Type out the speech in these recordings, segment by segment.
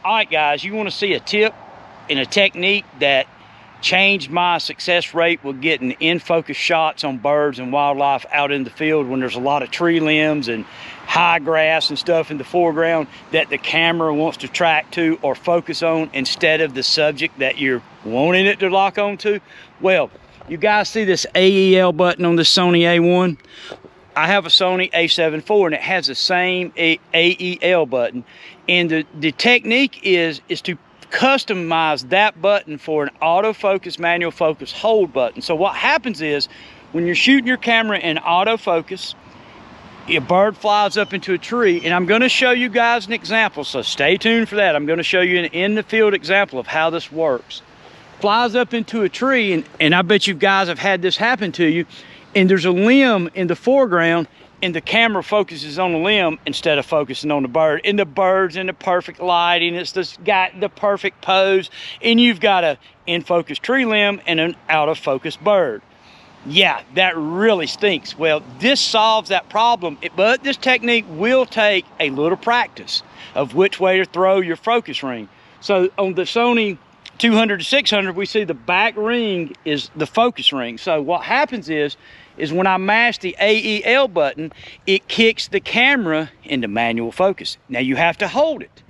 All right, guys, you want to see a tip and a technique that changed my success rate with getting in-focus shots on birds and wildlife out in the field when there's a lot of tree limbs and high grass and stuff in the foreground that the camera wants to track to or focus on instead of the subject that you're wanting it to lock onto? Well, you guys see this AEL button on the Sony A1? I have a Sony A7IV and it has the same AEL button, and the technique is to customize that button for an autofocus manual focus hold button. So what happens is when you're shooting your camera in autofocus, a bird flies up into a tree, and I'm going to show you guys an example, so stay tuned for that. I'm going to show you an in the field example of how this works. Flies up into a tree, and I bet you guys have had this happen to you, and there's a limb in the foreground and the camera focuses on the limb instead of focusing on the bird, and the bird's in the perfect lighting, it's got the perfect pose, and you've got a in-focus tree limb and an out-of-focus bird. Yeah, that really stinks. Well, this solves that problem, but this technique will take a little practice of which way to throw your focus ring. So on the Sony 200 to 600, we see the back ring is the focus ring. So what happens is when I mash the AEL button, it kicks the camera into manual focus. Now you have to hold it.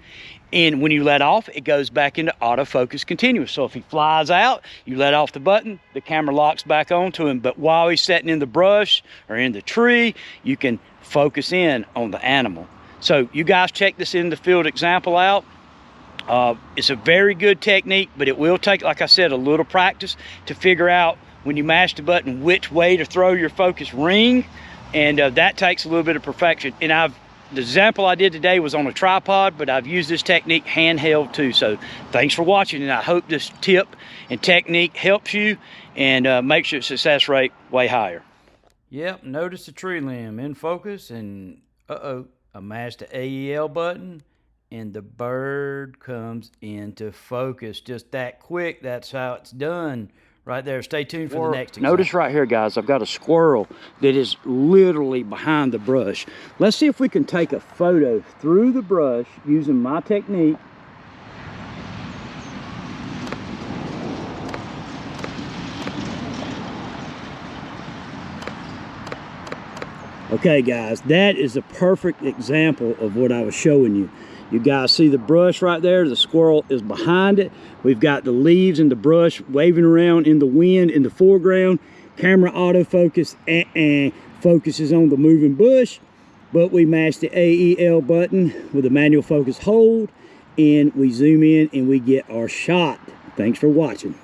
And when you let off, it goes back into autofocus continuous. So if he flies out, you let off the button, the camera locks back onto him. But while he's sitting in the brush or in the tree, you can focus in on the animal. So you guys check this in the field example out. It's a very good technique, but it will take, like I said, a little practice to figure out when you mash the button which way to throw your focus ring, and that takes a little bit of perfection. And the example I did today was on a tripod, but I've used this technique handheld too. So thanks for watching, and I hope this tip and technique helps you and makes your success rate way higher. Yep, notice the tree limb in focus, and I mashed the AEL button and the bird comes into focus just that quick. That's how it's done right there. Stay tuned for the next example. Notice right here, guys, I've got a squirrel that is literally behind the brush. Let's see if we can take a photo through the brush using my technique. Okay, guys, that is a perfect example of what I was showing you. You guys see the brush right there? The squirrel is behind it. We've got the leaves and the brush waving around in the wind in the foreground. Camera autofocus focuses on the moving bush, but we mash the AEL button with a manual focus hold, and we zoom in and we get our shot. Thanks for watching.